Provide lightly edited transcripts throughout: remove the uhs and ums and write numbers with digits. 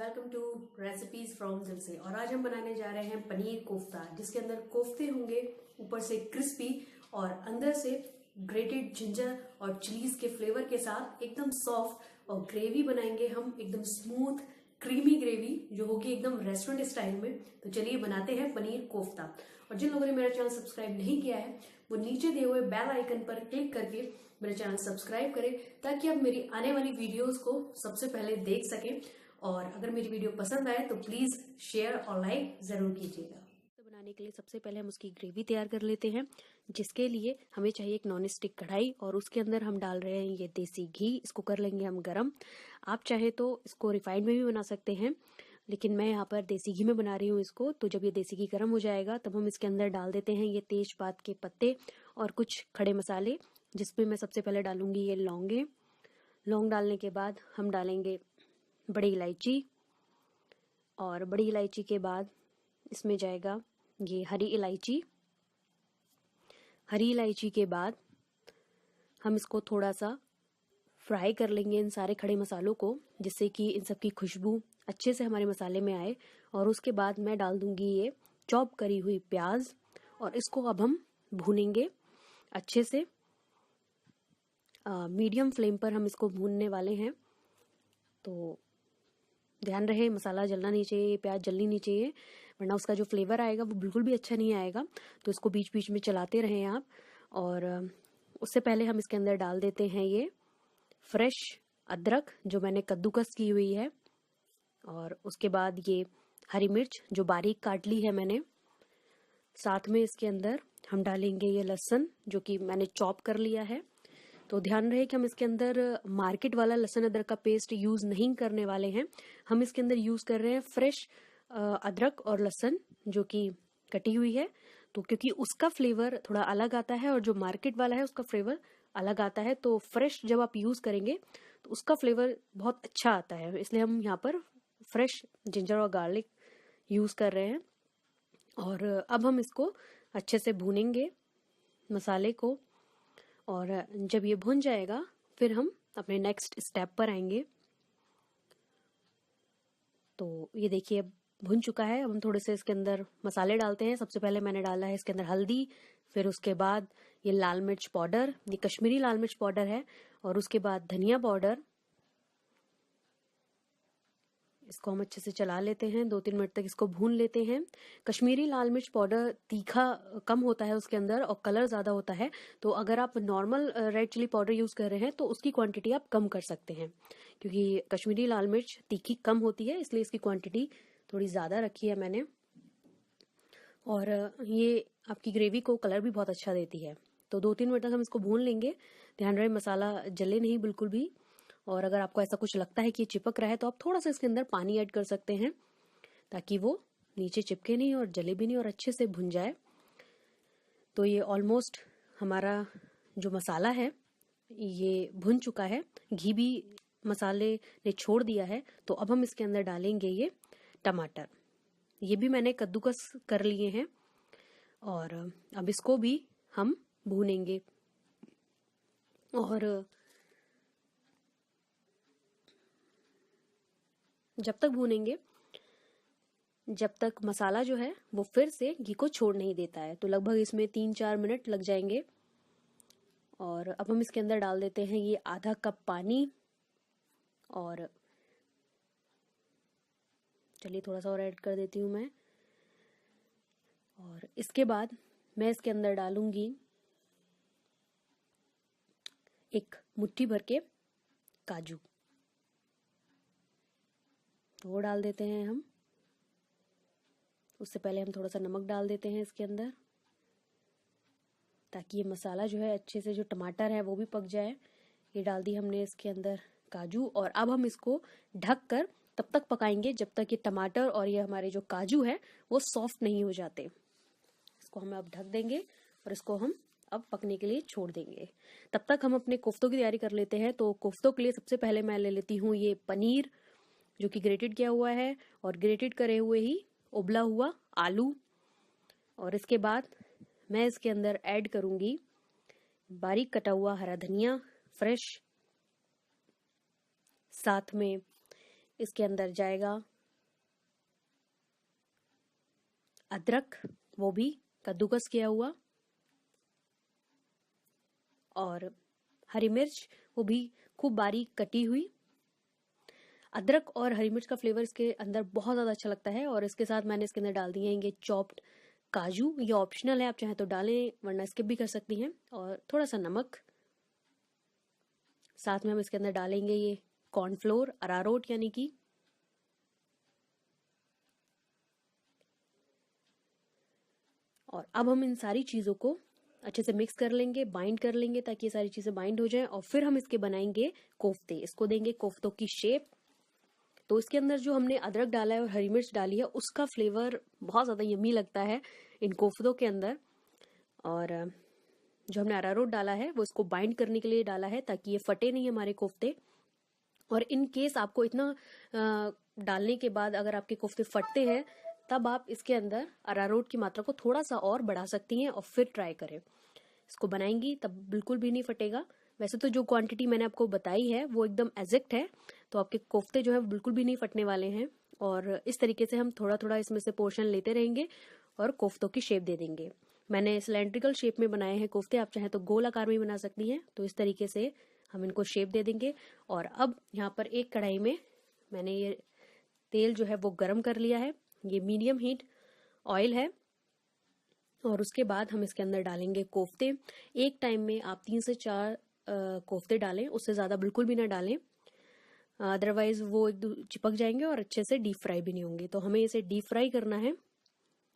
Welcome to recipes from दिल से। और आज हम बनाने जा रहे हैं पनीर कोफ्ता, जिसके अंदर कोफ्ते होंगे, ऊपर से क्रिस्पी और अंदर से ग्रेटेड जिंजर और चिलीज के फ्लेवर के साथ एकदम सॉफ्ट। और ग्रेवी बनाएंगे हम एकदम स्मूथ क्रीमी ग्रेवी, जो होगी एकदम रेस्टोरेंट स्टाइल में। तो चलिए बनाते हैं पनीर कोफ्ता। और जिन लोगों ने मेरा चैनल सब्सक्राइब नहीं किया है, वो नीचे दिए हुए बेल आइकन पर क्लिक करके मेरे चैनल सब्सक्राइब करें, ताकि आप मेरी आने वाली वीडियोस को सबसे पहले देख सकें। और अगर मेरी वीडियो पसंद आए तो प्लीज शेयर और लाइक जरूर कीजिएगा। तो बनाने के लिए सबसे पहले हम उसकी ग्रेवी तैयार कर लेते हैं, जिसके लिए हमें चाहिए एक नॉन स्टिक कढ़ाई, और उसके अंदर हम डाल रहे हैं ये देसी घी। इसको कर लेंगे हम गरम। आप चाहे तो इसको रिफाइंड में भी बना सकते हैं, लेकिन मैं यहाँ पर देसी घी में बना रही हूँ इसको। तो जब ये देसी घी गर्म हो जाएगा, तब हम इसके अंदर डाल देते हैं ये तेजपात के पत्ते और कुछ खड़े मसाले, जिसपे मैं सबसे पहले डालूंगी ये लौंगे। लौंग डालने के बाद हम डालेंगे बड़ी इलायची, और बड़ी इलायची के बाद इसमें जाएगा ये हरी इलायची। हरी इलायची के बाद हम इसको थोड़ा सा फ्राई कर लेंगे, इन सारे खड़े मसालों को, जिससे कि इन सब की खुशबू अच्छे से हमारे मसाले में आए। और उसके बाद मैं डाल दूंगी ये चॉप करी हुई प्याज, और इसको अब हम भूनेंगे अच्छे से। मीडियम फ्लेम पर हम इसको भूनने वाले हैं। तो ध्यान रहे, मसाला जलना नहीं चाहिए, प्याज जलनी नहीं चाहिए, वरना उसका जो फ्लेवर आएगा वो बिल्कुल भी अच्छा नहीं आएगा। तो इसको बीच बीच में चलाते रहें आप। और उससे पहले हम इसके अंदर डाल देते हैं ये फ्रेश अदरक, जो मैंने कद्दूकस की हुई है। और उसके बाद ये हरी मिर्च जो बारीक काट ली है मैंने। साथ में इसके अंदर हम डालेंगे ये लहसुन, जो कि मैंने चॉप कर लिया है। तो ध्यान रहे कि हम इसके अंदर मार्केट वाला लहसुन अदरक का पेस्ट यूज नहीं करने वाले हैं। हम इसके अंदर यूज कर रहे हैं फ्रेश अदरक और लहसुन, जो कि कटी हुई है। तो क्योंकि उसका फ्लेवर थोड़ा अलग आता है और जो मार्केट वाला है उसका फ्लेवर अलग आता है, तो फ्रेश जब आप यूज करेंगे तो उसका फ्लेवर बहुत अच्छा आता है। इसलिए हम यहाँ पर फ्रेश जिंजर और गार्लिक यूज कर रहे हैं। और अब हम इसको अच्छे से भूनेंगे मसाले को। और जब ये भुन जाएगा, फिर हम अपने नेक्स्ट स्टेप पर आएंगे। तो ये देखिए अब भुन चुका है। अब हम थोड़े से इसके अंदर मसाले डालते हैं। सबसे पहले मैंने डाला है इसके अंदर हल्दी, फिर उसके बाद ये लाल मिर्च पाउडर, ये कश्मीरी लाल मिर्च पाउडर है, और उसके बाद धनिया पाउडर। इसको हम अच्छे से चला लेते हैं, 2-3 मिनट तक इसको भून लेते हैं। कश्मीरी लाल मिर्च पाउडर तीखा कम होता है उसके अंदर, और कलर ज्यादा होता है। तो अगर आप normal red chilli powder use कर रहे हैं तो उसकी क्वांटिटी आप कम कर सकते हैं, क्योंकि कश्मीरी लाल मिर्च तीखी कम होती है, इसलिए इसकी क्वांटिटी थोड़ी ज्यादा रखी है मैंने। और ये आपकी ग्रेवी को कलर भी बहुत अच्छा देती है। तो 2-3 मिनट तक हम इसको भून लेंगे। ध्यान रहे मसाला जले नहीं बिल्कुल भी। और अगर आपको ऐसा कुछ लगता है कि ये चिपक रहा है, तो आप थोड़ा सा इसके अंदर पानी ऐड कर सकते हैं, ताकि वो नीचे चिपके नहीं और जले भी नहीं और अच्छे से भुन जाए। तो ये ऑलमोस्ट हमारा जो मसाला है ये भुन चुका है, घी भी मसाले ने छोड़ दिया है। तो अब हम इसके अंदर डालेंगे ये टमाटर। ये भी मैंने कद्दूकस कर लिए हैं, और अब इसको भी हम भूनेंगे। और जब तक भूनेंगे जब तक मसाला जो है वो फिर से घी को छोड़ नहीं देता है। तो लगभग इसमें 3-4 मिनट लग जाएंगे। और अब हम इसके अंदर डाल देते हैं ये आधा कप पानी। और चलिए थोड़ा सा और ऐड कर देती हूँ मैं। और इसके बाद मैं इसके अंदर डालूंगी एक मुट्ठी भर के काजू। तो वो डाल देते हैं हम। उससे पहले हम थोड़ा सा नमक डाल देते हैं इसके अंदर, ताकि ये मसाला जो है अच्छे से, जो टमाटर है वो भी पक जाए। ये डाल दी हमने इसके अंदर काजू। और अब हम इसको ढक कर तब तक पकाएंगे जब तक ये टमाटर और ये हमारे जो काजू है वो सॉफ्ट नहीं हो जाते। इसको हम अब ढक देंगे और इसको हम अब पकने के लिए छोड़ देंगे। तब तक हम अपने कोफ्तों की तैयारी कर लेते हैं। तो कोफ्तों के लिए सबसे पहले मैं ले लेती हूँ ये पनीर, जो कि ग्रेटेड किया हुआ है, और ग्रेटेड करे हुए ही उबला हुआ आलू। और इसके बाद मैं इसके अंदर ऐड करूंगी बारीक कटा हुआ हरा धनिया फ्रेश। साथ में इसके अंदर जाएगा अदरक वो भी कद्दूकस किया हुआ, और हरी मिर्च वो भी खूब बारीक कटी हुई। अदरक और हरी मिर्च का फ्लेवर इसके अंदर बहुत ज़्यादा अच्छा लगता है। और इसके साथ मैंने इसके अंदर डाल दिए हैं ये चॉप्ड काजू। ये ऑप्शनल है, आप चाहें तो डालें वरना स्किप भी कर सकती हैं। और थोड़ा सा नमक, साथ में हम इसके अंदर डालेंगे ये कॉर्नफ्लोर, अरारोट यानी कि। और अब हम इन सारी चीज़ों को अच्छे से मिक्स कर लेंगे, बाइंड कर लेंगे ताकि ये सारी चीज़ें बाइंड हो जाएं। और फिर हम इसके बनाएंगे कोफ्ते, इसको देंगे कोफ्तों की शेप। तो इसके अंदर जो हमने अदरक डाला है और हरी मिर्च डाली है उसका फ्लेवर बहुत ज़्यादा यम्मी लगता है इन कोफ्तों के अंदर। और जो हमने अरारोट डाला है वो इसको बाइंड करने के लिए डाला है ताकि ये फटे नहीं हमारे कोफ्ते। और इन केस आपको इतना डालने के बाद अगर आपके कोफ्ते फटते हैं तब आप इसके अंदर अरारोट की मात्रा को थोड़ा सा और बढ़ा सकती हैं और फिर ट्राई करें। इसको बनाएंगी तब बिल्कुल भी नहीं फटेगा। वैसे तो जो क्वांटिटी मैंने आपको बताई है वो एकदम एग्जैक्ट है, तो आपके कोफ्ते जो है बिल्कुल भी नहीं फटने वाले हैं। और इस तरीके से हम थोड़ा थोड़ा इसमें से पोर्शन लेते रहेंगे और कोफ्तों की शेप दे देंगे। मैंने सिलेंड्रिकल शेप में बनाए हैं कोफ्ते, आप चाहे तो गोल आकार में बना सकती हैं। तो इस तरीके से हम इनको शेप दे देंगे। और अब यहाँ पर एक कढ़ाई में मैंने ये तेल जो है वो गर्म कर लिया है, ये मीडियम हीट ऑयल है। और उसके बाद हम इसके अंदर डालेंगे कोफ्ते। एक टाइम में आप 3 से 4 कोफ्ते डालें, उससे ज़्यादा बिल्कुल भी ना डालें, अदरवाइज वो एक चिपक जाएंगे और अच्छे से डीप फ्राई भी नहीं होंगे। तो हमें इसे डीप फ्राई करना है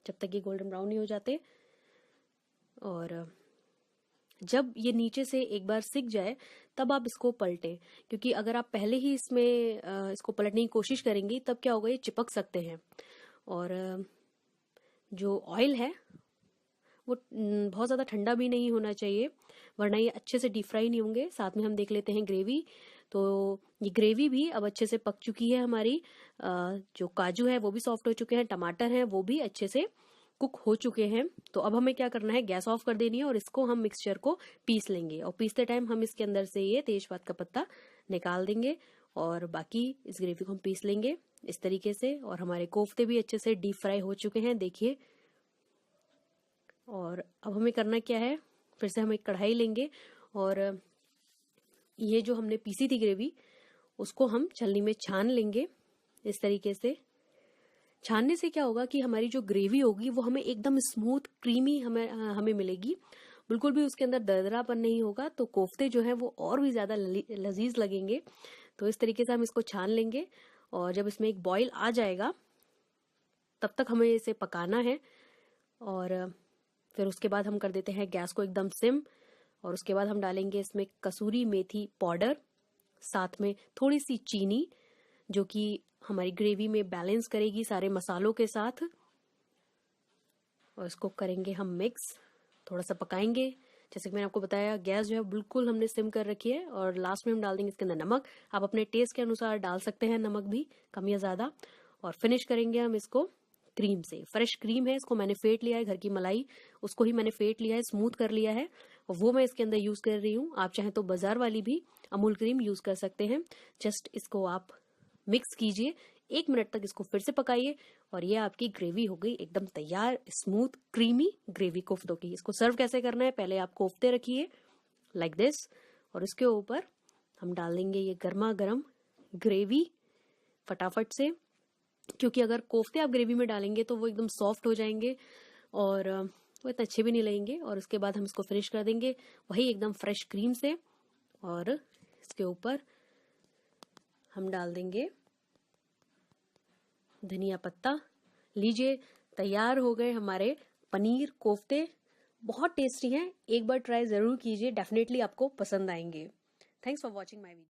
जब तक ये गोल्डन ब्राउन नहीं हो जाते। और जब ये नीचे से एक बार सिक जाए तब आप इसको पलटें, क्योंकि अगर आप पहले ही इसमें इसको पलटने की कोशिश करेंगी तब क्या होगा, ये चिपक सकते हैं। और जो ऑयल है वो बहुत ज़्यादा ठंडा भी नहीं होना चाहिए वरना ये अच्छे से डीप फ्राई नहीं होंगे। साथ में हम देख लेते हैं ग्रेवी। तो ये ग्रेवी भी अब अच्छे से पक चुकी है हमारी। जो काजू है वो भी सॉफ्ट हो चुके हैं, टमाटर हैं वो भी अच्छे से कुक हो चुके हैं। तो अब हमें क्या करना है, गैस ऑफ कर देनी है और इसको हम मिक्सचर को पीस लेंगे। और पीसते टाइम हम इसके अंदर से ये तेजपात का पत्ता निकाल देंगे और बाकी इस ग्रेवी को हम पीस लेंगे इस तरीके से। और हमारे कोफ्ते भी अच्छे से डीप फ्राई हो चुके हैं, देखिए। और अब हमें करना क्या है, फिर से हम एक कढ़ाई लेंगे और ये जो हमने पीसी थी ग्रेवी उसको हम छलनी में छान लेंगे इस तरीके से। छानने से क्या होगा कि हमारी जो ग्रेवी होगी वो हमें एकदम स्मूथ क्रीमी हमें मिलेगी, बिल्कुल भी उसके अंदर दरदरापन नहीं होगा। तो कोफ्ते जो हैं वो और भी ज़्यादा लजीज लगेंगे। तो इस तरीके से हम इसको छान लेंगे और जब इसमें एक बॉईल आ जाएगा तब तक हमें इसे पकाना है। और फिर उसके बाद हम कर देते हैं गैस को एकदम सिम। और उसके बाद हम डालेंगे इसमें कसूरी मेथी पाउडर, साथ में थोड़ी सी चीनी जो कि हमारी ग्रेवी में बैलेंस करेगी सारे मसालों के साथ। और इसको करेंगे हम मिक्स, थोड़ा सा पकाएंगे। जैसे कि मैंने आपको बताया गैस जो है बिल्कुल हमने सिम कर रखी है। और लास्ट में हम डाल देंगे इसके अंदर नमक, आप अपने टेस्ट के अनुसार डाल सकते हैं नमक भी, कम या ज़्यादा। और फिनिश करेंगे हम इसको क्रीम से। फ्रेश क्रीम है, इसको मैंने फेंट लिया है, घर की मलाई उसको ही मैंने फेंट लिया है, स्मूथ कर लिया है, और वो मैं इसके अंदर यूज कर रही हूँ। आप चाहें तो बाजार वाली भी अमूल क्रीम यूज कर सकते हैं। जस्ट इसको आप मिक्स कीजिए, 1 मिनट तक इसको फिर से पकाइए और ये आपकी ग्रेवी हो गई एकदम तैयार, स्मूथ क्रीमी ग्रेवी कोफ्तों की। इसको सर्व कैसे करना है, पहले आप कोफ्ते रखिए लाइक दिस और इसके ऊपर हम डाल देंगे ये गर्मा गर्म ग्रेवी फटाफट से, क्योंकि अगर कोफ्ते आप ग्रेवी में डालेंगे तो वो एकदम सॉफ्ट हो जाएंगे और वो इतने अच्छे भी नहीं लगेंगे। और उसके बाद हम इसको फिनिश कर देंगे वही एकदम फ्रेश क्रीम से। और इसके ऊपर हम डाल देंगे धनिया पत्ता। लीजिए, तैयार हो गए हमारे पनीर कोफ्ते। बहुत टेस्टी हैं, एक बार ट्राई जरूर कीजिए, डेफिनेटली आपको पसंद आएंगे। Thanks for watching my video.